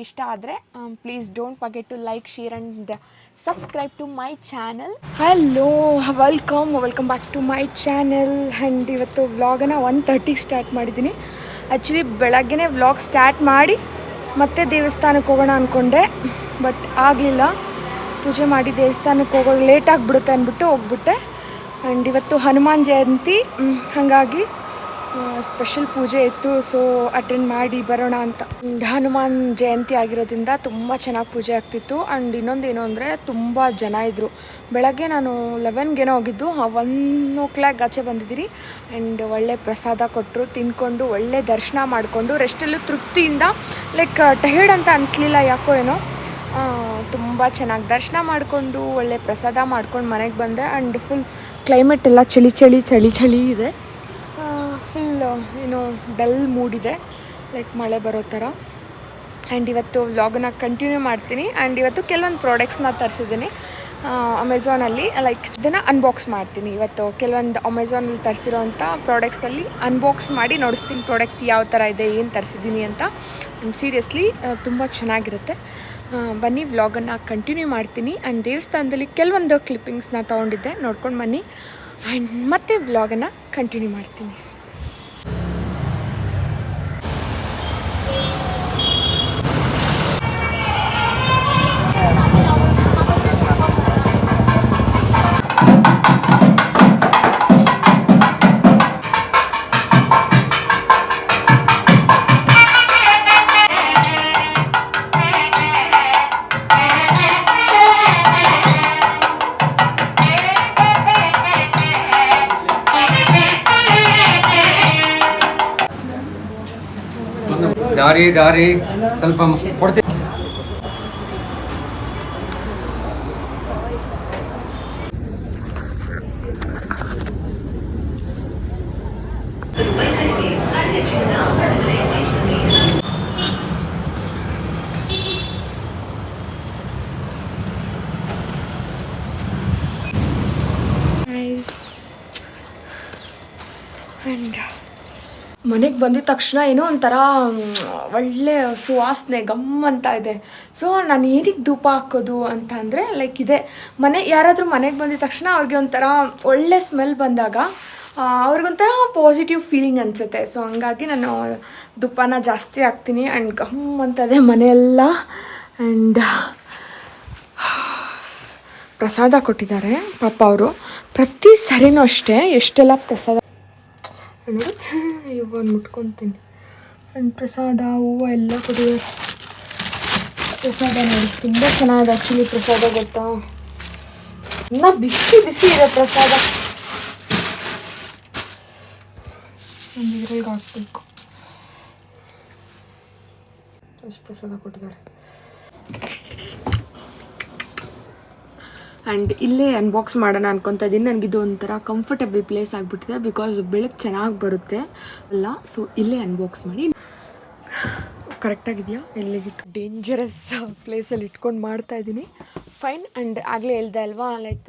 ಇಷ್ಟ ಆದರೆ please don't forget to like share and subscribe to my channel. Hello, welcome back to my channel. And ಇವತ್ತು ವ್ಲಾಗನ್ನು 1:30ಗೆ start ಮಾಡಿದ್ದೀನಿ. Actually ಬೆಳಗ್ಗೆನೇ ವ್ಲಾಗ್ ಸ್ಟಾರ್ಟ್ ಮಾಡಿ ಮತ್ತೆ ದೇವಸ್ಥಾನಕ್ಕೆ ಹೋಗೋಣ ಅಂದ್ಕೊಂಡೆ, ಬಟ್ ಆಗಲಿಲ್ಲ. ಪೂಜೆ ಮಾಡಿ ದೇವಸ್ಥಾನಕ್ಕೆ ಹೋಗೋದು ಲೇಟ್ ಆಗಿಬಿಡುತ್ತೆ ಅಂದ್ಬಿಟ್ಟು ಹೋಗ್ಬಿಟ್ಟೆ. ಆ್ಯಂಡ್ ಇವತ್ತು ಹನುಮಾನ್ ಜಯಂತಿ, ಹಾಗಾಗಿ ಸ್ಪೆಷಲ್ ಪೂಜೆ ಇತ್ತು, ಸೊ ಅಟೆಂಡ್ ಮಾಡಿ ಬರೋಣ ಅಂತ. ಹನುಮಾನ್ ಜಯಂತಿ ಆಗಿರೋದ್ರಿಂದ ತುಂಬ ಚೆನ್ನಾಗಿ ಪೂಜೆ ಆಗ್ತಿತ್ತು. ಆ್ಯಂಡ್ ಇನ್ನೊಂದೇನು ಅಂದರೆ ತುಂಬ ಜನ ಇದ್ದರು. ಬೆಳಗ್ಗೆ ನಾನು 11ಗೇನೋ ಹೋಗಿದ್ದು, 1 ಆಚೆ ಬಂದಿದ್ದೀರಿ. ಆ್ಯಂಡ್ ಒಳ್ಳೆ ಪ್ರಸಾದ ಕೊಟ್ಟರು, ತಿಂದ್ಕೊಂಡು ಒಳ್ಳೆ ದರ್ಶನ ಮಾಡಿಕೊಂಡು ರೆಸ್ಟಲ್ಲೂ ತೃಪ್ತಿಯಿಂದ, ಲೈಕ್ ಟಯರ್ಡ್ ಅಂತ ಅನಿಸ್ಲಿಲ್ಲ ಯಾಕೋ ಏನೋ. ತುಂಬ ಚೆನ್ನಾಗಿ ದರ್ಶನ ಮಾಡಿಕೊಂಡು ಒಳ್ಳೆ ಪ್ರಸಾದ ಮಾಡ್ಕೊಂಡು ಮನೆಗೆ ಬಂದೆ. ಆ್ಯಂಡ್ ಫುಲ್ ಕ್ಲೈಮೇಟ್ ಎಲ್ಲ ಚಳಿ ಇದೆ. ಫುಲ್ ಏನೋ ಡಲ್ ಮೂಡಿದೆ, ಲೈಕ್ ಮಳೆ ಬರೋ ಥರ. ಆ್ಯಂಡ್ ಇವತ್ತು ವ್ಲಾಗನ್ನ ಕಂಟಿನ್ಯೂ ಮಾಡ್ತೀನಿ. ಆ್ಯಂಡ್ ಇವತ್ತು ಕೆಲವೊಂದು ಪ್ರಾಡಕ್ಟ್ಸ್ನ ತರಿಸಿದ್ದೀನಿ ಅಮೆಝಾನಲ್ಲಿ, ಲೈಕ್ ಇದನ್ನು ಅನ್ಬಾಕ್ಸ್ ಮಾಡ್ತೀನಿ. ಇವತ್ತು ಕೆಲವೊಂದು ಅಮೆಝಾನಲ್ಲಿ ತರಿಸಿರೋವಂಥ ಪ್ರಾಡಕ್ಟ್ಸಲ್ಲಿ ಅನ್ಬಾಕ್ಸ್ ಮಾಡಿ ನೋಡಿಸ್ತೀನಿ ಪ್ರಾಡಕ್ಟ್ಸ್ ಯಾವ ಥರ ಇದೆ, ಏನು ತರಿಸಿದ್ದೀನಿ ಅಂತ. ಆ್ಯಂಡ್ ಸೀರಿಯಸ್ಲಿ ತುಂಬ ಚೆನ್ನಾಗಿರುತ್ತೆ. ಬನ್ನಿ ವ್ಲಾಗನ್ನು ಕಂಟಿನ್ಯೂ ಮಾಡ್ತೀನಿ. ಆ್ಯಂಡ್ ದೇವಸ್ಥಾನದಲ್ಲಿ ಕೆಲವೊಂದು ಕ್ಲಿಪ್ಪಿಂಗ್ಸ್ನ ತೊಗೊಂಡಿದ್ದೆ, ನೋಡ್ಕೊಂಡು ಬನ್ನಿ. ಆ್ಯಂಡ್ ಮತ್ತೆ ವ್ಲಾಗನ್ನು ಕಂಟಿನ್ಯೂ ಮಾಡ್ತೀನಿ. ದಾರಿ ಸ್ವಲ್ಪ ಕೊಡ್ತೀನಿ. ಆ್ಯಂಡ್ ಮನೆಗೆ ಬಂದಿದ ತಕ್ಷಣ ಏನೋ ಒಂಥರ ಒಳ್ಳೆ ಸುವಾಸನೆ ಗಮ್ಮಂತ ಇದೆ. ಸೊ ನಾನು ಏನಕ್ಕೆ ಧೂಪ ಹಾಕೋದು ಅಂತ ಅಂದರೆ, ಲೈಕ್ ಇದೆ, ಯಾರಾದರೂ ಮನೆಗೆ ಬಂದಿದ ತಕ್ಷಣ ಅವ್ರಿಗೆ ಒಂಥರ ಒಳ್ಳೆ ಸ್ಮೆಲ್ ಬಂದಾಗ ಅವ್ರಿಗೊಂಥರ ಪಾಸಿಟಿವ್ ಫೀಲಿಂಗ್ ಅನಿಸುತ್ತೆ. ಸೊ ಹಂಗಾಗಿ ನಾನು ಧೂಪನ ಜಾಸ್ತಿ ಹಾಕ್ತೀನಿ. ಆ್ಯಂಡ್ ಗಮ್ಮಂತದೆ ಮನೆಯೆಲ್ಲ. ಆ್ಯಂಡ್ ಪ್ರಸಾದ ಕೊಟ್ಟಿದ್ದಾರೆ ಪಾಪ ಅವರು. ಪ್ರತಿ ಸರಿನೂ ಅಷ್ಟೇ ಎಷ್ಟೆಲ್ಲ ಪ್ರಸಾದ ನೋಡಿ, ಇವನ್ನು ಮುಟ್ಕೊತೀನಿ. ಆ್ಯಂಡ್ ಪ್ರಸಾದ ಹೂವು ಎಲ್ಲ ಕೊಟ್ಟಿದ್ದಾರೆ. ಪ್ರಸಾದ ನೋಡಿ ತುಂಬ ಚೆನ್ನಾಗಿದೆ. ಆ್ಯಕ್ಚುಲಿ ಪ್ರಸಾದ ಗೊತ್ತಾ, ಇನ್ನೂ ಬಿಸಿ ಇದೆ ಪ್ರಸಾದ. ಒಂದು ಇದ್ರಿಗೆ ಹಾಕ್ಬೇಕು. ಅಷ್ಟು ಪ್ರಸಾದ ಕೊಟ್ಟಿದ್ದಾರೆ. ಆ್ಯಂಡ್ ಇಲ್ಲೇ ಅನ್ಬಾಕ್ಸ್ ಮಾಡೋಣ ಅನ್ಕೊತಾ ಇದ್ದೀನಿ. ನನಗಿದು ಒಂಥರ ಕಂಫರ್ಟೇಬಲ್ ಪ್ಲೇಸ್ ಆಗಿಬಿಟ್ಟಿದೆ, ಬಿಕಾಸ್ ಬೆಳಕು ಚೆನ್ನಾಗಿ ಬರುತ್ತೆ ಅಲ್ಲ. ಸೊ ಇಲ್ಲೇ ಅನ್ಬಾಕ್ಸ್ ಮಾಡಿ. ಕರೆಕ್ಟಾಗಿದೆಯಾ? ಎಲ್ಲಿಗಿಟ್ಟು ಡೇಂಜರಸ್ ಪ್ಲೇಸಲ್ಲಿ ಇಟ್ಕೊಂಡು ಮಾಡ್ತಾಯಿದ್ದೀನಿ. ಫೈನ್. ಆ್ಯಂಡ್ ಆಗಲೇ ಹೇಳ್ದೆ ಅಲ್ವಾ, ಲೈಕ್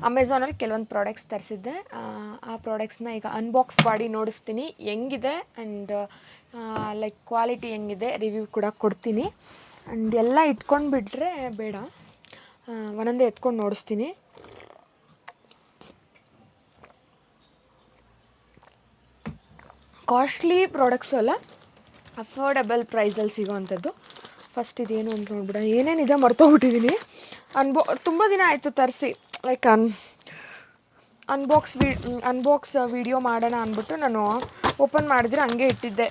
ಅಮೆಝಾನಲ್ಲಿ ಕೆಲವೊಂದು ಪ್ರಾಡಕ್ಟ್ಸ್ ತರಿಸಿದ್ದೆ. ಆ ಪ್ರಾಡಕ್ಟ್ಸ್ನ ಈಗ ಅನ್ಬಾಕ್ಸ್ ಮಾಡಿ ನೋಡಿಸ್ತೀನಿ ಹೆಂಗಿದೆ. ಆ್ಯಂಡ್ ಲೈಕ್ ಕ್ವಾಲಿಟಿ ಹೆಂಗಿದೆ ರಿವ್ಯೂ ಕೂಡ ಕೊಡ್ತೀನಿ. ಆ್ಯಂಡ್ ಎಲ್ಲ ಇಟ್ಕೊಂಡು ಬಿಟ್ಟರೆ ಬೇಡ, ಒಂದೊಂದೇ ಎತ್ಕೊಂಡು ನೋಡಿಸ್ತೀನಿ. ಕಾಸ್ಟ್ಲಿ ಪ್ರಾಡಕ್ಟ್ಸು ಅಲ್ಲ, ಅಫೋರ್ಡಬಲ್ ಪ್ರೈಸಲ್ಲಿ ಸಿಗೋವಂಥದ್ದು. ಫಸ್ಟ್ ಇದೇನು ಅಂತ ನೋಡ್ಬಿಡ, ಏನೇನಿದೆ ಮರ್ತೋಗ್ಬಿಟ್ಟಿದ್ದೀನಿ. ತುಂಬ ದಿನ ಆಯಿತು ತರಿಸಿ, ಲೈಕ್ ಅನ್ಬಾಕ್ಸ್ ವಿಡಿಯೋ ಮಾಡೋಣ ಅಂದ್ಬಿಟ್ಟು ನಾನು ಓಪನ್ ಮಾಡಿದ್ರೆ ಹಂಗೆ ಇಟ್ಟಿದ್ದೆ,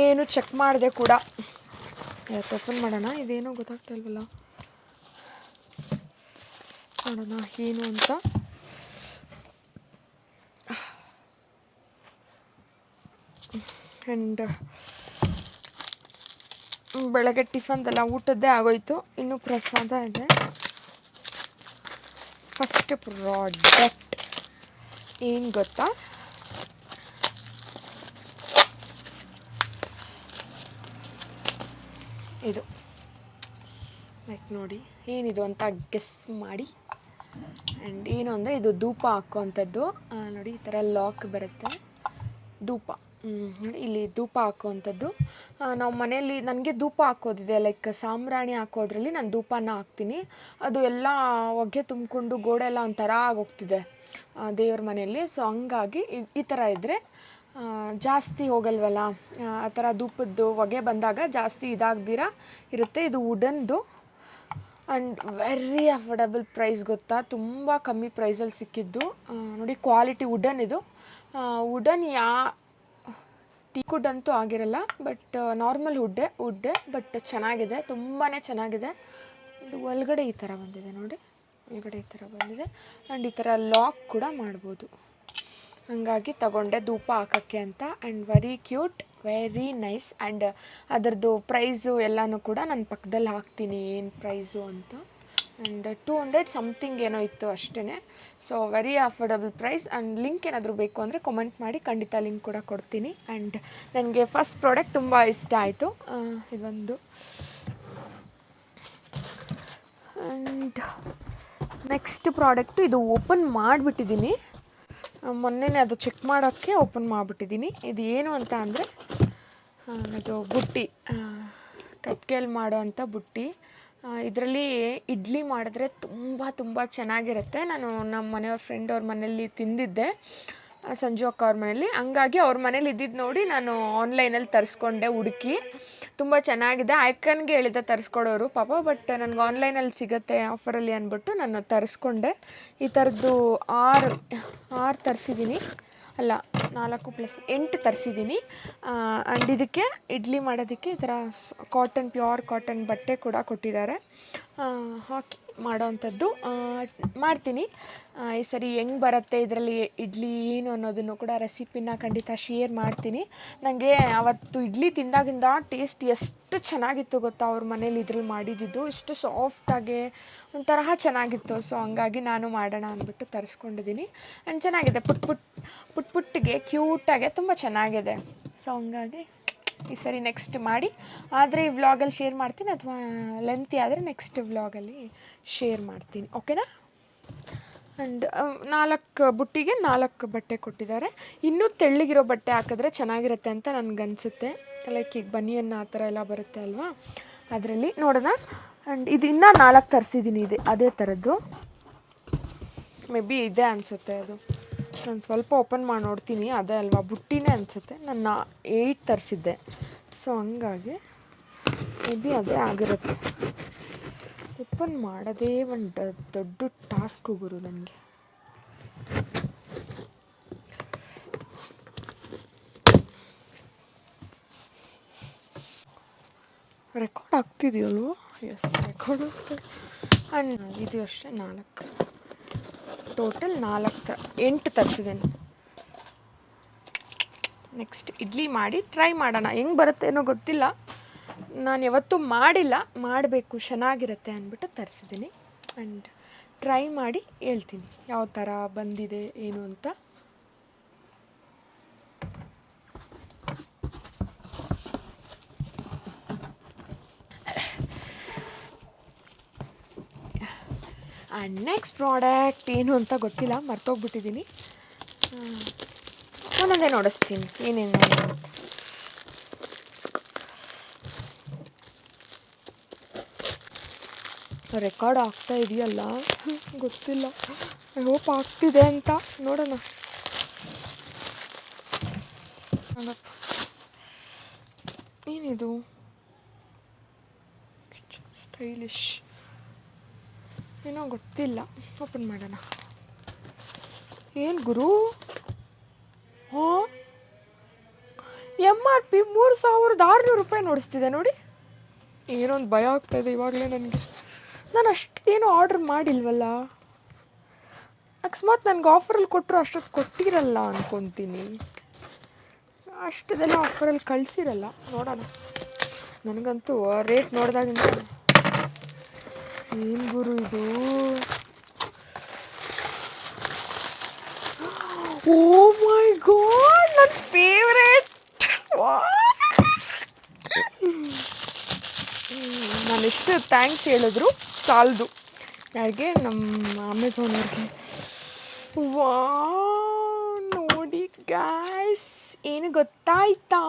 ಏನು ಚೆಕ್ ಮಾಡಿದೆ ಕೂಡ. ಇವತ್ತು ಓಪನ್ ಮಾಡೋಣ. ಇದೇನೋ ಗೊತ್ತಾಗ್ತಾ ಇಲ್ವಲ್ಲ, ನೋಡೋಣ ಏನು ಅಂತ. ಆ್ಯಂಡ್ ಬೆಳಗ್ಗೆ ಟಿಫನ್ದೆಲ್ಲ ಊಟದ್ದೇ ಆಗೋಯ್ತು, ಇನ್ನೂ ಪ್ರಸಾದ ಇದೆ. ಫಸ್ಟ್ ಪ್ರಾಡಕ್ಟ್ ಏನು ಗೊತ್ತಾ, ಇದು ಲೈಕ್ ನೋಡಿ ಏನಿದು ಅಂತ ಗೆಸ್ ಮಾಡಿ. ಆ್ಯಂಡ್ ಏನು ಅಂದರೆ ಇದು ಧೂಪ ಹಾಕೋವಂಥದ್ದು. ನೋಡಿ ಈ ಥರ ಲಾಕ್ ಬರುತ್ತೆ, ಧೂಪ ನೋಡಿ ಇಲ್ಲಿ ಧೂಪ ಹಾಕೋವಂಥದ್ದು. ನಾವು ಮನೆಯಲ್ಲಿ ನನಗೆ ಧೂಪ ಹಾಕೋದಿದೆ, ಲೈಕ್ ಸಾಂಬ್ರಾಣಿ ಹಾಕೋದ್ರಲ್ಲಿ ನಾನು ಧೂಪನ ಹಾಕ್ತೀನಿ. ಅದು ಎಲ್ಲ ಹೊಗೆ ತುಂಬಿಕೊಂಡು ಗೋಡೆ ಎಲ್ಲ ಒಂಥರ ಆಗೋಗ್ತಿದೆ ದೇವ್ರ ಮನೆಯಲ್ಲಿ. ಸೊ ಹಂಗಾಗಿ ಈ ಥರ ಇದ್ದರೆ ಜಾಸ್ತಿ ಹೋಗಲ್ವಲ್ಲ, ಆ ಥರ ಧೂಪದ್ದು ಹೊಗೆ ಬಂದಾಗ ಜಾಸ್ತಿ ಇದಾಗ್ದಿರ ಇರುತ್ತೆ. ಇದು ವುಡನ್ದು ಆ್ಯಂಡ್ ವೆರಿ ಅಫೋರ್ಡಬಲ್ ಪ್ರೈಸ್, ಗೊತ್ತಾ, ತುಂಬ ಕಮ್ಮಿ ಪ್ರೈಸಲ್ಲಿ ಸಿಕ್ಕಿದ್ದು. ನೋಡಿ ಕ್ವಾಲಿಟಿ ವುಡನ್ ಇದು. ವುಡನ್ ಟೀಕ್ ವುಡ್ ಅಂತೂ ಆಗಿರಲ್ಲ, ಬಟ್ ನಾರ್ಮಲ್ ವುಡ್ಡೆ ಬಟ್ ಚೆನ್ನಾಗಿದೆ, ತುಂಬಾ ಚೆನ್ನಾಗಿದೆ. ಒಳಗಡೆ ಈ ಥರ ಬಂದಿದೆ ನೋಡಿ, ಒಳಗಡೆ ಈ ಥರ ಬಂದಿದೆ. ಆ್ಯಂಡ್ ಈ ಥರ ಲಾಕ್ ಕೂಡ ಮಾಡ್ಬೋದು. ಹಾಗಾಗಿ ತಗೊಂಡೆ ಧೂಪ ಹಾಕೋಕ್ಕೆ ಅಂತ. And very cute, very nice. And ಅದರದ್ದು ಪ್ರೈಸು ಎಲ್ಲನೂ ಕೂಡ ನಾನು ಪಕ್ಕದಲ್ಲಿ ಹಾಕ್ತೀನಿ, ಏನು ಪ್ರೈಸು ಅಂತ. ಆ್ಯಂಡ್ 200 ಸಮಥಿಂಗ್ ಏನೋ ಇತ್ತು ಅಷ್ಟೇ. So very affordable price. And link ಏನಾದರೂ ಬೇಕು ಅಂದರೆ ಕಮೆಂಟ್ ಮಾಡಿ, ಖಂಡಿತ ಲಿಂಕ್ ಕೂಡ ಕೊಡ್ತೀನಿ. ಆ್ಯಂಡ್ ನನಗೆ ಫಸ್ಟ್ ಪ್ರಾಡಕ್ಟ್ ತುಂಬ ಇಷ್ಟ ಆಯಿತು, ಇದೊಂದು. ಆ್ಯಂಡ್ ನೆಕ್ಸ್ಟ್ ಪ್ರಾಡಕ್ಟು, ಇದು ಓಪನ್ ಮಾಡಿಬಿಟ್ಟಿದ್ದೀನಿ, ಮೊನ್ನೆನೇ ಅದು ಚೆಕ್ ಮಾಡೋಕ್ಕೆ ಓಪನ್ ಮಾಡಿಬಿಟ್ಟಿದ್ದೀನಿ. ಇದು ಏನು ಅಂತ ಅಂದರೆ ಇದು ಬುಟ್ಟಿ, ಕಟ್ಗೆಯಲ್ಲಿ ಮಾಡೋ ಅಂಥ ಬುಟ್ಟಿ. ಇದರಲ್ಲಿ ಇಡ್ಲಿ ಮಾಡಿದ್ರೆ ತುಂಬ ಚೆನ್ನಾಗಿರುತ್ತೆ. ನಾನು ನಮ್ಮ ಮನೆಯವ್ರ ಫ್ರೆಂಡ್ ಅವ್ರ ಮನೇಲಿ ತಿಂದಿದ್ದೆ, ಸಂಜು ಅಕ್ಕ ಅವ್ರ ಮನೇಲಿ. ಹಂಗಾಗಿ ಅವ್ರ ಮನೇಲಿ ಇದ್ದಿದ್ದು ನೋಡಿ ನಾನು ಆನ್ಲೈನಲ್ಲಿ ತರಿಸ್ಕೊಂಡೆ, ಹುಡುಕಿ. ತುಂಬ ಚೆನ್ನಾಗಿದೆ. ಅಕ್ಕನಿಗೆ ಹೇಳಿದ್ದೆ ತರಿಸ್ಕೊಡೋರು ಪಾಪ, ಬಟ್ ನನಗೆ ಆನ್ಲೈನಲ್ಲಿ ಸಿಗುತ್ತೆ ಆಫರಲ್ಲಿ ಅಂದ್ಬಿಟ್ಟು ನಾನು ತರಿಸ್ಕೊಂಡೆ. ಈ ಥರದ್ದು 6 ತರಿಸಿದ್ದೀನಿ, ಅಲ್ಲ 4 + 8 ತರಿಸಿದ್ದೀನಿ. ಆ್ಯಂಡ್ ಇದಕ್ಕೆ ಇಡ್ಲಿ ಮಾಡೋದಕ್ಕೆ ಈ ಥರ ಪ್ಯೂರ್ ಕಾಟನ್ ಬಟ್ಟೆ ಕೂಡ ಕೊಟ್ಟಿದ್ದಾರೆ, ಹಾಕಿ ಮಾಡೋವಂಥದ್ದು. ಮಾಡ್ತೀನಿ ಈ ಸರಿ. ಹೆಂಗೆ ಬರುತ್ತೆ ಇದರಲ್ಲಿ ಇಡ್ಲಿ ಏನು ಅನ್ನೋದನ್ನು ಕೂಡ ರೆಸಿಪಿನ ಖಂಡಿತ ಶೇರ್ ಮಾಡ್ತೀನಿ. ನನಗೆ ಅವತ್ತು ಇಡ್ಲಿ ತಿಂದಾಗಿಂದ ಟೇಸ್ಟ್ ಎಷ್ಟು ಚೆನ್ನಾಗಿತ್ತು ಗೊತ್ತಾ, ಅವ್ರ ಮನೇಲಿ ಇದ್ರಲ್ಲಿ ಮಾಡಿದ್ದು ಇಷ್ಟು ಸಾಫ್ಟಾಗಿ ಒಂಥರ ಚೆನ್ನಾಗಿತ್ತು. ಸೊ ಹಂಗಾಗಿ ನಾನು ಮಾಡೋಣ ಅಂದ್ಬಿಟ್ಟು ತರಿಸ್ಕೊಂಡಿದ್ದೀನಿ. ಆ್ಯಂಡ್ ಚೆನ್ನಾಗಿದೆ, ಪುಟ್ಟಿಗೆ ಕ್ಯೂಟಾಗೆ ತುಂಬ ಚೆನ್ನಾಗಿದೆ. ಸೊ ಹಂಗಾಗಿ ಈ ಸರಿ ನೆಕ್ಸ್ಟ್ ಮಾಡಿ ಆದರೆ ಈ ವ್ಲಾಗಲ್ಲಿ ಶೇರ್ ಮಾಡ್ತೀನಿ, ಅಥವಾ ಲೆಂತಿ ಆದರೆ ನೆಕ್ಸ್ಟ್ ವ್ಲಾಗಲ್ಲಿ ಶೇರ್ ಮಾಡ್ತೀನಿ, ಓಕೆನಾ. ಆ್ಯಂಡ್ 4 ಬುಟ್ಟಿಗೆ 4 ಬಟ್ಟೆ ಕೊಟ್ಟಿದ್ದಾರೆ. ಇನ್ನೂ ತೆಳ್ಳಗಿರೋ ಬಟ್ಟೆ ಹಾಕಿದ್ರೆ ಚೆನ್ನಾಗಿರುತ್ತೆ ಅಂತ ನನಗನ್ಸುತ್ತೆ, ಲೈಕ್ ಈಗ ಬನಿಯನ್ ಆ ಥರ ಎಲ್ಲ ಬರುತ್ತೆ ಅಲ್ವಾ, ಅದರಲ್ಲಿ ನೋಡೋಣ. ಆ್ಯಂಡ್ ಇದು ಇನ್ನೂ 4 ತರಿಸಿದ್ದೀನಿ, ಅದೇ ಥರದ್ದು. ಮೇ ಬಿ ಇದೆ ಅನಿಸುತ್ತೆ ಅದು, ನಾನು ಸ್ವಲ್ಪ ಓಪನ್ ಮಾಡಿ ನೋಡ್ತೀನಿ. ಅದೇ ಅಲ್ವಾ, ಬುಟ್ಟಿನೇ ಅನಿಸುತ್ತೆ. ನಾನು 8 ತರಿಸಿದ್ದೆ, ಸೊ ಹಂಗಾಗಿ ಮೇ ಬಿ ಅದೇ ಆಗಿರುತ್ತೆ. ಓಪನ್ ಮಾಡೋದೇ ಒಂದು ದೊಡ್ಡ ಟಾಸ್ಕು ಗುರು ನನಗೆ. ರೆಕಾರ್ಡ್ ಆಗ್ತಿದೆಯಲ್ವ? ಎಸ್, ರೆಕಾರ್ಡ್ ಆಗ್ತದೆ. ಆ್ಯಂಡ್ ಇದು ಅಷ್ಟೇ 4, ಟೋಟಲ್ 8 ತರಿಸಿದ್ದೇನೆ. ನೆಕ್ಸ್ಟ್ ಇಡ್ಲಿ ಮಾಡಿ ಟ್ರೈ ಮಾಡೋಣ, ಹೆಂಗೆ ಬರುತ್ತೇನೋ ಗೊತ್ತಿಲ್ಲ, ನಾನು ಯಾವತ್ತೂ ಮಾಡಿಲ್ಲ, ಮಾಡಬೇಕು, ಚೆನ್ನಾಗಿರುತ್ತೆ ಅಂದ್ಬಿಟ್ಟು ತರಿಸಿದ್ದೀನಿ. ಆ್ಯಂಡ್ ಟ್ರೈ ಮಾಡಿ ಹೇಳ್ತೀನಿ ಯಾವ ಥರ ಬಂದಿದೆ ಏನು ಅಂತ. ಆ್ಯಂಡ್ ನೆಕ್ಸ್ಟ್ ಪ್ರಾಡಕ್ಟ್ ಏನು ಅಂತ ಗೊತ್ತಿಲ್ಲ, ಮರ್ತೋಗ್ಬಿಟ್ಟಿದ್ದೀನಿ. ಒಂದೊಂದೇ ನೋಡಿಸ್ತೀನಿ ಏನೇನು ಅಂತ. ರೆಕಾರ್ಡ್ ಆಗ್ತಾ ಇದೆಯಲ್ಲ ಗೊತ್ತಿಲ್ಲ, ಐ ಹೋಪ್ ಆಗ್ತಿದೆ ಅಂತ. ನೋಡೋಣ. ಏನಿದು ಸ್ಟೈಲಿಶ್ ಏನೋ ಗೊತ್ತಿಲ್ಲ, ಓಪನ್ ಮಾಡೋಣ. ಏನು ಗುರು, ಹಾಂ, MRP 3600 ರೂಪಾಯಿ ನೋಡಿಸ್ತಿದೆ ನೋಡಿ. ಏನೊಂದು ಭಯ ಆಗ್ತಾಯಿದೆ ಇವಾಗಲೇ ನನಗೆ. ನಾನು ಅಷ್ಟೇನೂ ಆರ್ಡ್ರ್ ಮಾಡಿಲ್ವಲ್ಲ, ಅಕಸ್ಮಾತ್ ನನಗೆ ಆಫರಲ್ಲಿ ಕೊಟ್ಟರು ಅಷ್ಟೊತ್ತು ಕೊಟ್ಟಿರಲ್ಲ ಅಂದ್ಕೊತೀನಿ, ಅಷ್ಟದೆಲ್ಲ ಆಫರಲ್ಲಿ ಕಳಿಸಿರಲ್ಲ. ನೋಡೋಣ. ನನಗಂತೂ ರೇಟ್ ನೋಡಿದಾಗಿಂತ ಏನು ಗುರು ಇದು, ಓ ಮೈ ಗಾಡ್, ನನ್ನ ಫೇವ್ರೇಟ್. ನಾನು ಎಷ್ಟು ಥ್ಯಾಂಕ್ಸ್ ಹೇಳಿದ್ರು ಸಾಲದು ಯಾರಿಗೆ, ನಮ್ಮ ಅಮೆಝಾನ್ ಅವ್ರಿಗೆ. ವಾ, ನೋಡಿ ಗಾಯ್ಸ್, ಏನು ಗೊತ್ತಾಯ್ತಾ?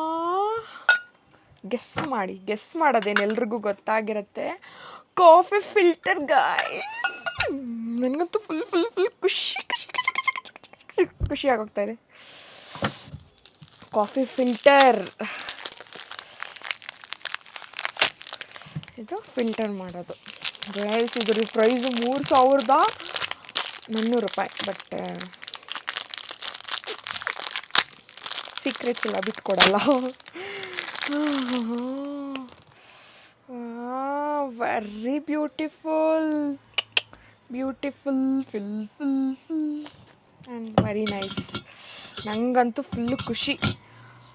ಗೆಸ್ ಮಾಡೋದೇನು ಎಲ್ರಿಗೂ ಗೊತ್ತಾಗಿರುತ್ತೆ. Coffee filter guys. ನನಗಂತೂ ಫುಲ್ ಫುಲ್ ಫುಲ್ ಖುಷಿ ಆಗೋಗ್ತಾ ಇದೆ. ಕಾಫಿ ಫಿಲ್ಟರ್ ಇದು ಫಿಲ್ಟರ್ ಮಾಡೋದು ಗೈಸ್. ಇದ್ರ ಪ್ರೈಸು 3,400 ರೂಪಾಯಿ. ಬಟ್ ಸೀಕ್ರೆಟ್ಸ್ ಎಲ್ಲ ಬಿಟ್ಕೊಡಲ್ಲ. Very beautiful and very nice. ನನಗಂತೂ ಫುಲ್ಲು ಖುಷಿ.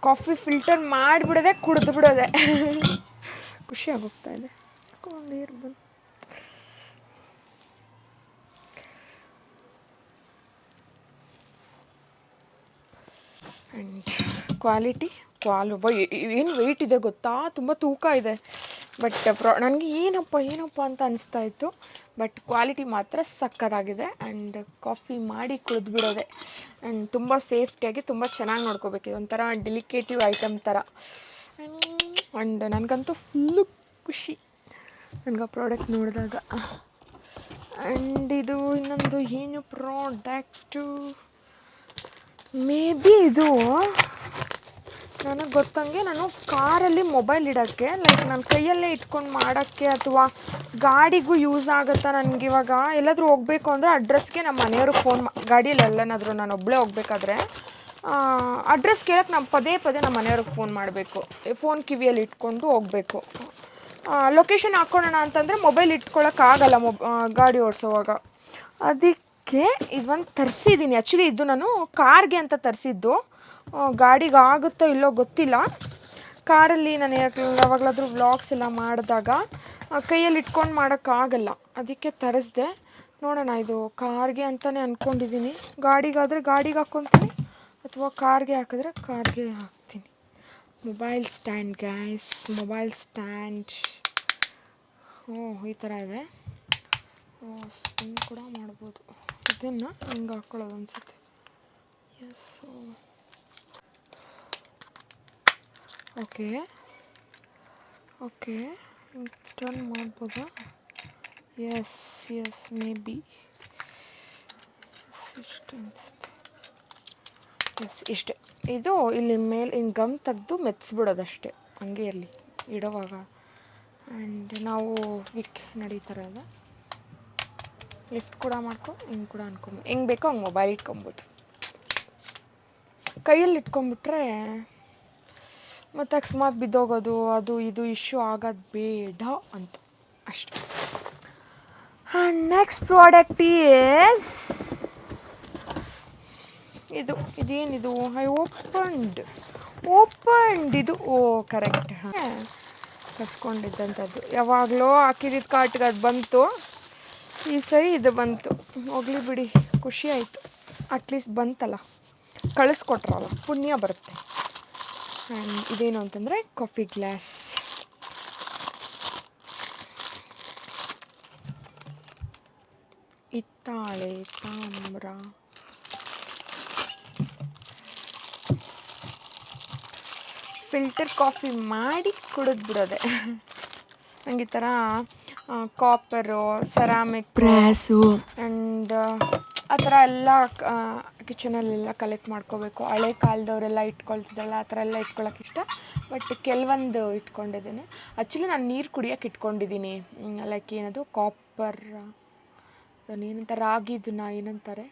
ಕಾಫಿ ಫಿಲ್ಟರ್ ಮಾಡಿಬಿಡೋದೆ, ಕುಡಿದು ಬಿಡೋದೆ. ಖುಷಿ ಆಗೋಗ್ತಾ ಇದೆ. ನೀರು ಬಂದು ಆ್ಯಂಡ್ ಕ್ವಾಲಿಟಿ ಏನು ವೆಯ್ಟ್ ಇದೆ ಗೊತ್ತಾ? ತುಂಬ ತೂಕ ಇದೆ. ಬಟ್ ನನಗೆ ಏನಪ್ಪ ಅಂತ ಅನಿಸ್ತಾ ಇತ್ತು. ಬಟ್ ಕ್ವಾಲಿಟಿ ಮಾತ್ರ ಸಕ್ಕತ್ತಾಗಿದೆ. ಆ್ಯಂಡ್ ಕಾಫಿ ಮಾಡಿ ಕುಡಿದು ಬಿಡೋದೆ. ಆ್ಯಂಡ್ ತುಂಬ ಸೇಫ್ಟಿಯಾಗಿ ತುಂಬ ಚೆನ್ನಾಗಿ ನೋಡ್ಕೋಬೇಕು. ಒಂಥರ ಡೆಲಿಕೇಟಿವ್ ಐಟಮ್ ಥರ. ಆ್ಯಂಡ್ ನನಗಂತೂ ಫುಲ್ಲು ಖುಷಿ ನನಗೆ ಆ ಪ್ರಾಡಕ್ಟ್ ನೋಡಿದಾಗ. ಆ್ಯಂಡ್ ಇದು ಇನ್ನೊಂದು ಏನು ಪ್ರಾಡಕ್ಟು, ಮೇ ಬಿ ಇದು ನನಗೆ ಗೊತ್ತಂಗೆ ನಾನು ಕಾರಲ್ಲಿ ಮೊಬೈಲ್ ಇಡೋಕ್ಕೆ, ಲೈಕ್ ನಾನು ಕೈಯಲ್ಲೇ ಇಟ್ಕೊಂಡು ಮಾಡೋಕ್ಕೆ, ಅಥವಾ ಗಾಡಿಗೂ ಯೂಸ್ ಆಗುತ್ತಾ. ನನಗೆ ಇವಾಗ ಎಲ್ಲಾದರೂ ಹೋಗಬೇಕು ಅಂದರೆ ಅಡ್ರೆಸ್ಗೆ ನಮ್ಮ ಮನೆಯವ್ರಿಗೆ ಫೋನ್ ಗಾಡಿಯಲ್ಲಿ ಎಲ್ಲನಾದರೂ ನಾನು ಒಬ್ಬಳೇ ಹೋಗ್ಬೇಕಾದ್ರೆ ಅಡ್ರೆಸ್ ಕೇಳೋಕ್ಕೆ ನಾನು ಪದೇ ನಮ್ಮ ಮನೆಯವ್ರಿಗೆ ಫೋನ್ ಮಾಡಬೇಕು. ಫೋನ್ ಕಿವಿಯಲ್ಲಿ ಇಟ್ಕೊಂಡು ಹೋಗಬೇಕು. ಲೊಕೇಶನ್ ಹಾಕ್ಕೊಳ್ಳೋಣ ಅಂತಂದರೆ ಮೊಬೈಲ್ ಇಟ್ಕೊಳ್ಳೋಕ್ಕಾಗಲ್ಲ ಗಾಡಿ ಓಡಿಸೋವಾಗ. ಅದಕ್ಕೆ ಇದೊಂದು ತರಿಸಿದ್ದೀನಿ. ಆ್ಯಕ್ಚುಲಿ ಇದು ನಾನು ಕಾರ್ಗೆ ಅಂತ ತರಿಸಿದ್ದು. ಗಾಡಿಗೆ ಆಗುತ್ತೋ ಇಲ್ಲೋ ಗೊತ್ತಿಲ್ಲ. ಕಾರಲ್ಲಿ ನಾನು ಯಾವಾಗಲಾದರೂ ವ್ಲಾಗ್ಸ್ ಎಲ್ಲ ಮಾಡಿದಾಗ ಕೈಯಲ್ಲಿ ಇಟ್ಕೊಂಡು ಮಾಡೋಕ್ಕಾಗಲ್ಲ. ಅದಕ್ಕೆ ತರಿಸ್ದೆ. ನೋಡೋಣ, ಇದು ಕಾರ್ಗೆ ಅಂತಲೇ ಅಂದ್ಕೊಂಡಿದ್ದೀನಿ. ಗಾಡಿಗಾದರೆ ಗಾಡಿಗೆ ಹಾಕ್ಕೊತೀನಿ, ಅಥವಾ ಕಾರ್ಗೆ ಹಾಕಿದ್ರೆ ಕಾರ್ಗೆ ಹಾಕ್ತೀನಿ. Mobile stand guys, mobile stand. ಈ ಥರ ಇದೆ. ಸ್ಪಿನ್ ಕೂಡ ಮಾಡ್ಬೋದು. ಇದನ್ನು ಹಿಂಗೆ ಹಾಕ್ಕೊಳ್ಳೋದು ಅನಿಸುತ್ತೆ. ಎಸ್, ಓಕೆ ಟರ್ನ್ ಮಾಡ್ಬೋದಾ? ಎಸ್ ಮೇ ಬಿ ಇಷ್ಟು ಅನಿಸುತ್ತೆ. ಇಷ್ಟೇ. ಇದು ಇಲ್ಲಿ ಮೇಲೆ ಹಿಂಗೆ ಗಮ್ ತೆಗೆದು ಮೆತ್ತಿಸ್ಬಿಡೋದಷ್ಟೇ, ಹಂಗೆ ಇರಲಿ ಇಡೋವಾಗ. ಆ್ಯಂಡ್ ನಾವು ನಡೀತಾರ ಇದೆ. ಲಿಫ್ಟ್ ಕೂಡ ಹಿಂಗೆ ಕೂಡ ಅನ್ಕೊಬೋದು. ಹೆಂಗೆ ಬೇಕೋ ಹಂಗೆ ಮೊಬೈಲ್ ಇಟ್ಕೊಬೋದು. ಕೈಯಲ್ಲಿ ಇಟ್ಕೊಂಬಿಟ್ರೆ ಮತ್ತು ಅಕಸ್ಮಾತ್ ಬಿದ್ದೋಗೋದು ಅದು ಇದು ಇಶ್ಯೂ ಆಗೋದು ಬೇಡ ಅಂತ ಅಷ್ಟೆ. ನೆಕ್ಸ್ಟ್ ಪ್ರಾಡಕ್ಟ್ ಈಸ್ ಇದೇನಿದು? ಐ ಓಪನ್ಡ್ ಇದು. ಕರೆಕ್ಟ್, ಕಸ್ಕೊಂಡಿದ್ದಂಥದ್ದು. ಯಾವಾಗಲೋ ಹಾಕಿದ್ದಿದ್ದು ಕಾರ್ಟ್ಗೆ ಅದು ಬಂತು. ಈ ಸರಿ ಇದು ಬಂತು. ಹೋಗಲಿ ಬಿಡಿ, ಖುಷಿ ಆಯಿತು. ಅಟ್ಲೀಸ್ಟ್ ಬಂತಲ್ಲ, ಕಳಿಸ್ಕೊಟ್ರಲ್ಲ, ಪುಣ್ಯ ಬರುತ್ತೆ. ಆ್ಯಂಡ್ ಇದೇನು ಅಂತಂದರೆ ಕಾಫಿ ಗ್ಲಾಸ್. ಹಿತ್ತಾಳೆ, ತಾಮ್ರ, ಫಿಲ್ಟರ್ ಕಾಫಿ ಮಾಡಿ ಕುಡಿದು ಬಿಡೋದೆ. ನಂಗೆ ಈ ಥರ ಕಾಪರು, ಸೆರಾಮಿಕ್, ಬ್ರಾಸು ಆ್ಯಂಡ್ ಆ ಥರ ಎಲ್ಲ ಕಿಚನಲ್ಲೆಲ್ಲ ಕಲೆಕ್ಟ್ ಮಾಡ್ಕೋಬೇಕು. ಹಳೆ ಕಾಲದವರೆಲ್ಲ ಇಟ್ಕೊಳ್ತಿದ್ದಲ್ಲ, ಆ ಥರ ಎಲ್ಲ ಇಟ್ಕೊಳ್ಳೋಕೆ ಇಷ್ಟ. ಬಟ್ ಕೆಲವೊಂದು ಇಟ್ಕೊಂಡಿದ್ದೀನಿ. ಆ್ಯಕ್ಚುಲಿ ನಾನು ನೀರು ಕುಡಿಯೋಕೆ ಇಟ್ಕೊಂಡಿದ್ದೀನಿ. ಲೈಕ್ ಏನದು ಕಾಪರ್, ಅದನ್ನೇನಂತ ರಾಗಿದನ್ನ ಏನಂತಾರೆ,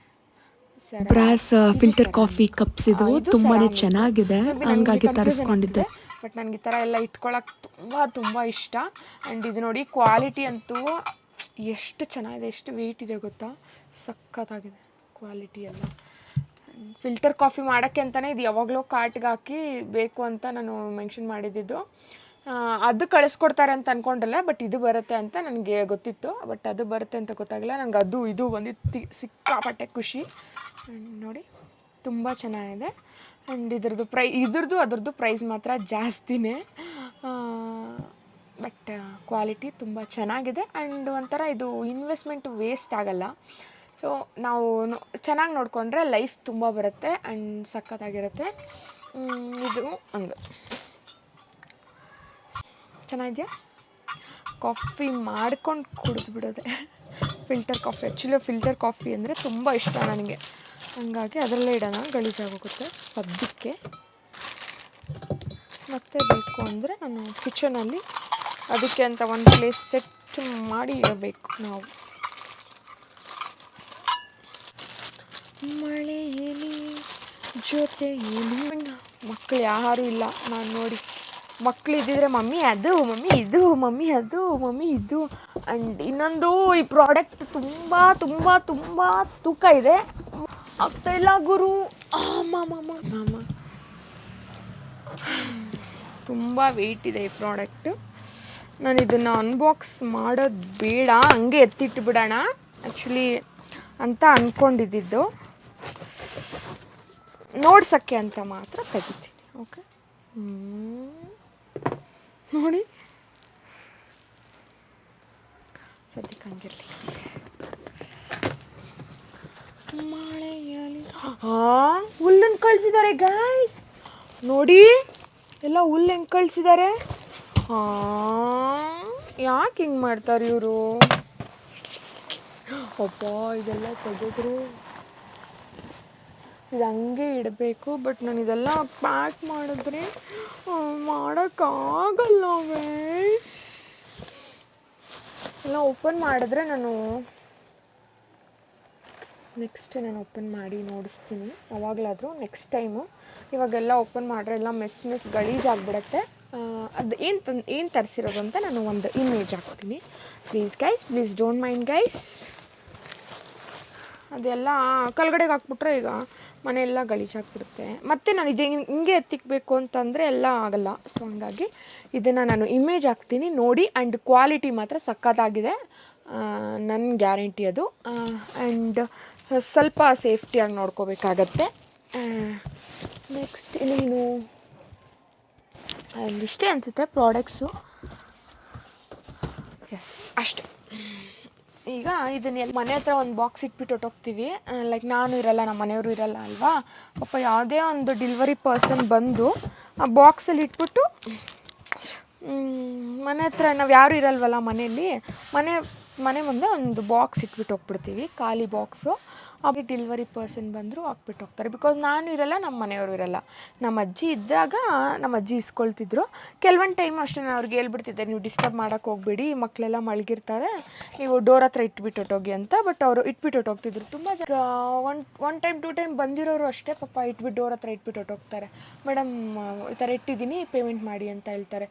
ಬ್ರಾಸ್ ಫಿಲ್ಟರ್ ಕಾಫಿ ಕಪ್ಸ್. ಇದು ತುಂಬಾನೇ ಚೆನ್ನಾಗಿದೆ, ಹಂಗಾಗಿ ತರಿಸ್ಕೊಂಡಿದ್ದೆ. ಬಟ್ ನನಗೆ ಈ ಥರ ಎಲ್ಲ ಇಟ್ಕೊಳ್ಳೋಕೆ ತುಂಬ ಇಷ್ಟ. ಆ್ಯಂಡ್ ಇದು ನೋಡಿ, ಕ್ವಾಲಿಟಿ ಅಂತೂ ಎಷ್ಟು ಚೆನ್ನಾಗಿದೆ, ಎಷ್ಟು ವೆಯ್ಟ್ ಇದೆ ಗೊತ್ತಾ, ಸಖತ್ತಾಗಿದೆ ಕ್ವಾಲಿಟಿ ಎಲ್ಲ. ಫಿಲ್ಟರ್ ಕಾಫಿ ಮಾಡೋಕ್ಕೆ ಅಂತಲೇ ಇದು ಯಾವಾಗಲೂ ಕಾರ್ಟ್ಗೆ ಹಾಕಿ ಬೇಕು ಅಂತ ನಾನು ಮೆನ್ಷನ್ ಮಾಡಿದ್ದಿದ್ದು. ಅದು ಕಳಿಸ್ಕೊಡ್ತಾರೆ ಅಂತ ಅಂದ್ಕೊಂಡಲ್ಲ, ಬಟ್ ಇದು ಬರುತ್ತೆ ಅಂತ ನನಗೆ ಗೊತ್ತಿತ್ತು. ಬಟ್ ಅದು ಬರುತ್ತೆ ಅಂತ ಗೊತ್ತಾಗಿಲ್ಲ ನನಗೆ. ಅದು ಇದು ಬಂದಿತ್ತು, ಸಿಕ್ಕಾಪಟ್ಟೆ ಖುಷಿ. ನೋಡಿ, ತುಂಬ ಚೆನ್ನಾಗಿದೆ. ಆ್ಯಂಡ್ ಇದ್ರದ್ದು ಅದರದ್ದು ಪ್ರೈಸ್ ಮಾತ್ರ ಜಾಸ್ತಿನೇ. ಬಟ್ ಕ್ವಾಲಿಟಿ ತುಂಬ ಚೆನ್ನಾಗಿದೆ. ಆ್ಯಂಡ್ ಒಂಥರ ಇದು ಇನ್ವೆಸ್ಟ್ಮೆಂಟ್ ವೇಸ್ಟ್ ಆಗೋಲ್ಲ. ಸೊ ನಾವು ಚೆನ್ನಾಗಿ ನೋಡಿಕೊಂಡ್ರೆ ಲೈಫ್ ತುಂಬ ಬರುತ್ತೆ ಆ್ಯಂಡ್ ಸಖತ್ತಾಗಿರುತ್ತೆ. ಇದು ಒಂದು ಚೆನ್ನಾಗಿದೆಯಾ? ಕಾಫಿ ಮಾಡ್ಕೊಂಡು ಕುಡಿದು ಬಿಡೋದೆ. Filter coffee, actually filter coffee ಅಂದರೆ ತುಂಬ ಇಷ್ಟ ನನಗೆ, ಹಾಗಾಗಿ ಅದರಲ್ಲೇ ಇಡೋಣ, ಗಲೀಜಾಗೋಗುತ್ತೆ ಸದ್ಯಕ್ಕೆ. ಮತ್ತೆ ಬೇಕು ಅಂದರೆ ನಾನು ಕಿಚನಲ್ಲಿ ಅದಕ್ಕೆ ಅಂತ ಒಂದು ಪ್ಲೇಸ್ ಸೆಟ್ ಮಾಡಿ ಇಡಬೇಕು ನಾವು. ಮಳೆಯಲ್ಲಿ ಜೊತೆಯಲ್ಲಿ ಮಕ್ಕಳು ಯಾರೂ ಇಲ್ಲ. ನಾನು ನೋಡಿ, ಮಕ್ಕಳು ಇದ್ದಿದ್ರೆ ಮಮ್ಮಿ ಅದು, ಮಮ್ಮಿ ಇದು, ಮಮ್ಮಿ ಅದು, ಮಮ್ಮಿ ಇದು. ಆ್ಯಂಡ್ ಇನ್ನೊಂದು, ಈ ಪ್ರಾಡಕ್ಟ್ ತುಂಬ ತುಂಬ ತುಂಬ ತೂಕ ಇದೆ, ಆಗ್ತಾಯಿಲ್ಲ ಗುರು. ಮಾಮ ತುಂಬ ವೆಯ್ಟ್ ಇದೆ ಈ ಪ್ರಾಡಕ್ಟು. ನಾನು ಇದನ್ನು ಅನ್ಬಾಕ್ಸ್ ಮಾಡೋದು ಬೇಡ, ಹಂಗೆ ಎತ್ತಿಟ್ಟು ಬಿಡೋಣ ಆ್ಯಕ್ಚುಲಿ ಅಂತ ಅಂದ್ಕೊಂಡಿದ್ದು, ನೋಡ್ಸೋಕ್ಕೆ ಅಂತ ಮಾತ್ರ ತೆಗಿತೀನಿ. ಓಕೆ, ನೋಡಿ ಸದ್ಯಕ್ಕೆ ಹಂಗಿರಲಿ. ಮಳೆಯಲ್ಲಿ ಹುಲ್ಲನ್ನು ಕಳಿಸಿದ್ದಾರೆ ಗೈಸ್, ನೋಡಿ ಎಲ್ಲ ಹುಲ್ಲು ಹೆಂಗೆ ಕಳಿಸಿದ್ದಾರೆ. ಯಾಕೆ ಹಿಂಗೆ ಮಾಡ್ತಾರೆ ಇವರು? ಅಪ್ಪ ಇದೆಲ್ಲ ತೆಗೆದ್ರು, ಇದು ಹಂಗೆ ಇಡಬೇಕು. ಬಟ್ ನಾನು ಇದೆಲ್ಲ ಪ್ಯಾಕ್ ಮಾಡಿದ್ರೆ ಮಾಡೋಕ್ಕಾಗಲ್ಲವೇ. ಎಲ್ಲ ಓಪನ್ ಮಾಡಿದ್ರೆ ನಾನು ನೆಕ್ಸ್ಟ್ ಓಪನ್ ಮಾಡಿ ನೋಡಿಸ್ತೀನಿ ಯಾವಾಗಲಾದರೂ ನೆಕ್ಸ್ಟ್ ಟೈಮು. ಇವಾಗೆಲ್ಲ ಓಪನ್ ಮಾಡಿದ್ರೆ ಎಲ್ಲ ಮೆಸ್ ಗಲೀಜಾಗ್ಬಿಡುತ್ತೆ. ಅದು ಏನು ತರಿಸಿರೋದು ಅಂತ ನಾನು ಒಂದು ಇಮೇಜ್ ಹಾಕ್ತೀನಿ. Please guys, please don't mind guys. ಅದೆಲ್ಲ ಕೆಳಗಡೆಗೆ ಹಾಕ್ಬಿಟ್ರೆ ಈಗ ಮನೆಯೆಲ್ಲ ಗಲೀಜಾಗ್ಬಿಡುತ್ತೆ. ಮತ್ತು ನಾನು ಇದು ಹಿಂಗೆ ಎತ್ತಿಕ್ಬೇಕು ಅಂತಂದರೆ ಎಲ್ಲ ಆಗಲ್ಲ. ಸೊ ಹಂಗಾಗಿ ಇದನ್ನು ನಾನು ಇಮೇಜ್ ಹಾಕ್ತೀನಿ ನೋಡಿ. ಆ್ಯಂಡ್ ಕ್ವಾಲಿಟಿ ಮಾತ್ರ ಸಕ್ಕತ್ತಾಗಿದೆ, ನನ್ನ ಗ್ಯಾರಂಟಿ ಅದು. ಆ್ಯಂಡ್ ಸ್ವಲ್ಪ ಸೇಫ್ಟಿಯಾಗಿ ನೋಡ್ಕೋಬೇಕಾಗತ್ತೆ. ನೆಕ್ಸ್ಟ್ ಇನ್ನೇನು ಇಷ್ಟೇ ಅನಿಸುತ್ತೆ ಪ್ರಾಡಕ್ಟ್ಸು. ಎಸ್, ಅಷ್ಟೇ. ಈಗ ಇದನ್ನ ಮನೆ ಹತ್ರ ಒಂದು ಬಾಕ್ಸ್ ಇಟ್ಬಿಟ್ಟು ಹೊಟ್ಟೋಗ್ತೀವಿ. ಲೈಕ್ ನಾನು ಇರಲ್ಲ, ನಮ್ಮ ಮನೆಯವರು ಇರಲ್ಲ ಅಲ್ವಾ. ಪಾಪ ಯಾವುದೇ ಒಂದು ಡೆಲಿವರಿ ಪರ್ಸನ್ ಬಂದು ಆ ಬಾಕ್ಸಲ್ಲಿ ಇಟ್ಬಿಟ್ಟು, ಮನೆ ಹತ್ರ ನಾವು ಯಾರೂ ಇರಲ್ವಲ್ಲ ಮನೆಯಲ್ಲಿ, ಮನೆ ಮುಂದೆ ಒಂದು ಬಾಕ್ಸ್ ಇಟ್ಬಿಟ್ಟು ಹೋಗ್ಬಿಡ್ತೀವಿ, ಖಾಲಿ ಬಾಕ್ಸು. ಅವಾಗ ಡೆಲಿವರಿ ಪರ್ಸನ್ ಬಂದರು ಹಾಕ್ಬಿಟ್ಟು ಹೋಗ್ತಾರೆ. ಬಿಕಾಸ್ ನಾನು ಇರಲ್ಲ, ನಮ್ಮ ಮನೆಯವರು ಇರಲ್ಲ. ನಮ್ಮ ಅಜ್ಜಿ ಇದ್ದಾಗ ನಮ್ಮ ಅಜ್ಜಿ ಇಸ್ಕೊಳ್ತಿದ್ರು. ಕೆಲವೊಂದು ಟೈಮ್ ಅಷ್ಟೇ ನಾನು ಅವ್ರಿಗೆ ಹೇಳ್ಬಿಡ್ತಿದ್ದೆ, ನೀವು ಡಿಸ್ಟರ್ಬ್ ಮಾಡೋಕ್ಕೆ ಹೋಗ್ಬೇಡಿ, ಮಕ್ಕಳೆಲ್ಲ ಮಲಗಿರ್ತಾರೆ, ನೀವು ಡೋರ್ ಹತ್ರ ಇಟ್ಬಿಟ್ಟು ಹೊಟ್ಟೋಗಿ ಅಂತ. ಬಟ್ ಅವರು ಇಟ್ಬಿಟ್ಟು ಹೊಟ್ಟೋಗ್ತಿದ್ರು. ತುಂಬ ಒನ್ ಟೈಮ್ 2 ಟೈಮ್ ಬಂದಿರೋರು ಅಷ್ಟೇ ಪಾಪ ಇಟ್ಬಿಟ್ಟು ಡೋರ್ ಹತ್ರ ಇಟ್ಬಿಟ್ಟು ಹೊಟ್ಟೋಗ್ತಾರೆ. ಮೇಡಮ್ ಈ ಥರ ಇಟ್ಟಿದ್ದೀನಿ, ಪೇಮೆಂಟ್ ಮಾಡಿ ಅಂತ ಹೇಳ್ತಾರೆ.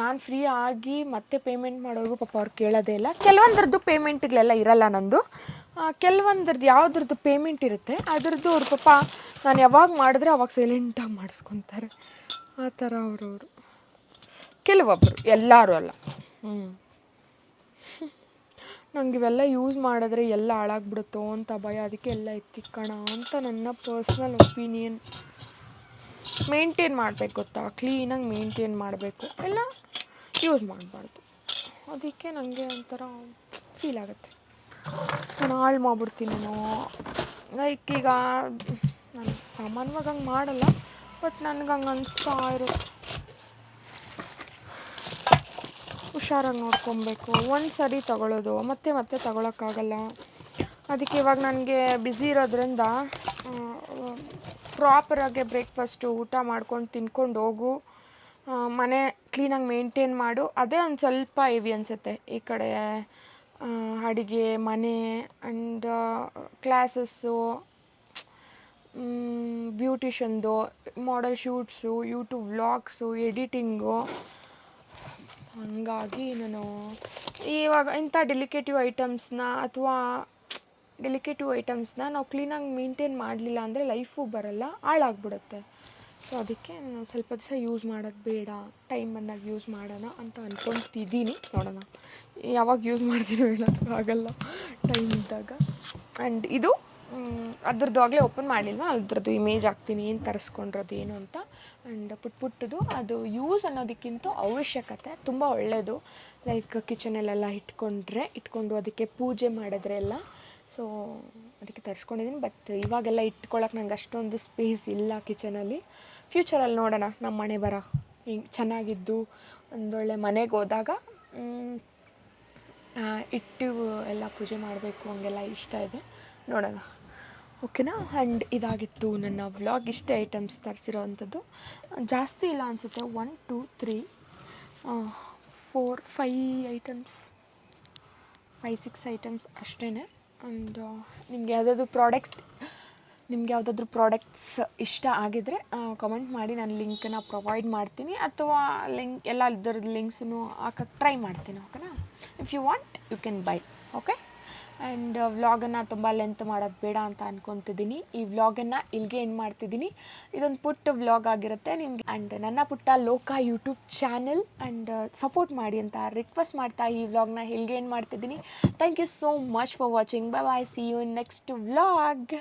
ನಾನು ಫ್ರೀ ಆಗಿ ಮತ್ತೆ ಪೇಮೆಂಟ್ ಮಾಡೋರು ಪಾಪ ಅವ್ರು ಕೇಳೋದೇ ಇಲ್ಲ. ಕೆಲವೊಂದ್ರದ್ದು ಪೇಮೆಂಟ್ಗಳೆಲ್ಲ ಇರಲ್ಲ ನಂದು, ಕೆಲವೊಂದ್ರದ್ದು ಯಾವುದ್ರದ್ದು ಪೇಮೆಂಟ್ ಇರುತ್ತೆ ಅದರದ್ದು ಅವ್ರ ಪಾಪ ನಾನು ಯಾವಾಗ ಮಾಡಿದ್ರೆ ಅವಾಗ ಸೈಲೆಂಟಾಗಿ ಮಾಡಿಸ್ಕೊತಾರೆ. ಆ ಥರ ಅವರವರು ಕೆಲವೊಬ್ಬರು, ಎಲ್ಲರೂ ಅಲ್ಲ. ನಂಗೆ ಇವೆಲ್ಲ ಯೂಸ್ ಮಾಡಿದ್ರೆ ಎಲ್ಲ ಹಾಳಾಗ್ಬಿಡುತ್ತೋ ಅಂತ ಭಯ, ಅದಕ್ಕೆ ಎಲ್ಲ ಎತ್ತಿಕ್ಕೋಣ ಅಂತ ನನ್ನ ಪರ್ಸ್ನಲ್ ಒಪಿನಿಯನ್. ಮೇಂಟೈನ್ ಮಾಡಬೇಕು ಗೊತ್ತಾ, ಕ್ಲೀನಾಗಿ ಮೇಂಟೈನ್ ಮಾಡಬೇಕು, ಎಲ್ಲ ಯೂಸ್ ಮಾಡಬಾರ್ದು. ಅದಕ್ಕೆ ನನಗೆ ಒಂಥರ ಫೀಲ್ ಆಗುತ್ತೆ, ನಾನು ಹಾಳು ಮಾಡ್ಬಿಡ್ತೀನಿ ಲೈಕ್ ಈಗ ನಾನು ಸಾಮಾನ್ಯವಾಗಿ ಹಂಗೆ ಮಾಡಲ್ಲ, ಬಟ್ ನನಗೆ ಹಂಗೆ ಅನಿಸ್ತಾ ಇರುತ್ತೆ. ಹುಷಾರಾಗಿ ನೋಡ್ಕೊಬೇಕು. ಒಂದು ಸರಿ ತಗೊಳ್ಳೋದು ಮತ್ತೆ ತಗೊಳಕ್ಕಾಗಲ್ಲ. ಅದಕ್ಕೆ ಇವಾಗ ನನಗೆ ಬ್ಯುಸಿ ಇರೋದ್ರಿಂದ ಪ್ರಾಪರಾಗಿ ಬ್ರೇಕ್ಫಾಸ್ಟು ಊಟ ಮಾಡ್ಕೊಂಡು ತಿನ್ಕೊಂಡು ಹೋಗು, ಮನೆ ಕ್ಲೀನಾಗಿ ಮೇಂಟೈನ್ ಮಾಡು, ಅದೇ ಒಂದು ಸ್ವಲ್ಪ ಹೆವಿ ಅನಿಸುತ್ತೆ. ಈ ಕಡೆ ಅಡುಗೆ, ಮನೆ ಆ್ಯಂಡ್ ಕ್ಲಾಸಸ್ಸು, ಬ್ಯೂಟಿಷನ್ದು, model shoots, YouTube vlogs, editing. ಹಾಗಾಗಿ ನಾನು ಇವಾಗ ಇಂಥ ಡೆಲಿಕೇಟಿವ್ ಐಟಮ್ಸ್ನ ನಾವು ಕ್ಲೀನಾಗಿ ಮೇಂಟೈನ್ ಮಾಡಲಿಲ್ಲ ಅಂದರೆ ಲೈಫು ಬರಲ್ಲ, ಹಾಳಾಗ್ಬಿಡುತ್ತೆ. ಸೊ ಅದಕ್ಕೆ ನಾನು ಸ್ವಲ್ಪ ದಿವಸ ಯೂಸ್ ಮಾಡೋದು ಬೇಡ, ಟೈಮ್ ಬಂದಾಗ ಯೂಸ್ ಮಾಡೋಣ ಅಂತ ಅಂದ್ಕೊತಿದ್ದೀನಿ. ನೋಡೋಣ ಯಾವಾಗ ಯೂಸ್ ಮಾಡ್ತೀನೋ ಹೇಳೋದು ಆಗಲ್ಲ, ಟೈಮ್ ಇದ್ದಾಗ. ಆ್ಯಂಡ್ ಇದು ಅದ್ರದ್ದು ಆಗಲೇ ಓಪನ್ ಮಾಡಲಿಲ್ವ, ಅದ್ರದ್ದು ಇಮೇಜ್ ಹಾಕ್ತೀನಿ ಏನು ತರಿಸ್ಕೊಂಡಿರೋದು ಏನು ಅಂತ. ಆ್ಯಂಡ್ ಪುಟ್ಟದು ಅದು ಯೂಸ್ ಅನ್ನೋದಕ್ಕಿಂತ ಅವಶ್ಯಕತೆ ತುಂಬ ಒಳ್ಳೆಯದು. ಲೈಕ್ ಕಿಚನಲ್ಲೆಲ್ಲ ಇಟ್ಕೊಂಡು ಅದಕ್ಕೆ ಪೂಜೆ ಮಾಡಿದ್ರೆ ಎಲ್ಲ. ಸೊ ಅದಕ್ಕೆ ತರಿಸ್ಕೊಂಡಿದ್ದೀನಿ. ಬಟ್ ಇವಾಗೆಲ್ಲ ಇಟ್ಕೊಳ್ಳೋಕೆ ನಂಗೆ ಅಷ್ಟೊಂದು ಸ್ಪೇಸ್ ಇಲ್ಲ ಕಿಚನಲ್ಲಿ. ಫ್ಯೂಚರಲ್ಲಿ ನೋಡೋಣ ನಮ್ಮ ಮನೆ ಬರ ಹಿಂಗೆ ಚೆನ್ನಾಗಿದ್ದು ಒಂದೊಳ್ಳೆ ಮನೆಗೆ ಹೋದಾಗ ಇಟ್ಟು ಎಲ್ಲ ಪೂಜೆ ಮಾಡಬೇಕು ಹಂಗೆಲ್ಲ ಇಷ್ಟ ಇದೆ, ನೋಡೋಣ. ಓಕೆನಾ. ಆ್ಯಂಡ್ ಇದಾಗಿತ್ತು ನನ್ನ ವ್ಲಾಗ್. ಇಷ್ಟೇ ಐಟಮ್ಸ್ ತರಿಸಿರೋ ಅಂಥದ್ದು, ಜಾಸ್ತಿ ಇಲ್ಲ ಅನಿಸುತ್ತೆ. 1 2 3 4 5 ಐಟಮ್ಸ್, 5-6 ಐಟಮ್ಸ್ ಅಷ್ಟೇ. ಆ್ಯಂಡ್ ನಿಮ್ಗೆ ಯಾವುದಾದ್ರೂ ಪ್ರಾಡಕ್ಟ್ಸ್ ಇಷ್ಟ ಆಗಿದರೆ ಕಮೆಂಟ್ ಮಾಡಿ, ನಾನು ಲಿಂಕನ್ನು ಪ್ರೊವೈಡ್ ಮಾಡ್ತೀನಿ, ಅಥವಾ ಎಲ್ಲ ಇದರದ್ದು ಲಿಂಕ್ಸನ್ನು ಹಾಕಕ್ಕೆ ಟ್ರೈ ಮಾಡ್ತೀನಿ. ಓಕೆನಾ. If you want you can buy. Okay. And ವ್ಲಾಗನ್ನು ತುಂಬ ಲೆಂತ್ ಮಾಡೋದು ಬೇಡ ಅಂತ ಅಂದ್ಕೊತಿದ್ದೀನಿ. ಈ ವ್ಲಾಗನ್ನು ಇಲ್ಲಿಗೆ ಏನು ಮಾಡ್ತಿದ್ದೀನಿ. ಇದೊಂದು ಪುಟ್ಟ ವ್ಲಾಗ್ ಆಗಿರುತ್ತೆ ನಿಮಗೆ. ಆ್ಯಂಡ್ ನನ್ನ ಪುಟ್ಟ ಲೋಕ ಯೂಟ್ಯೂಬ್ ಚಾನಲ್ ಆ್ಯಂಡ್ ಸಪೋರ್ಟ್ ಮಾಡಿ ಅಂತ ರಿಕ್ವೆಸ್ಟ್ ಮಾಡ್ತಾ ಈ ವ್ಲಾಗ್ನ ಇಲ್ಲಿಗೆ ಏನು ಮಾಡ್ತಿದ್ದೀನಿ. Thank you so much for watching. Bye bye. See you in next vlog.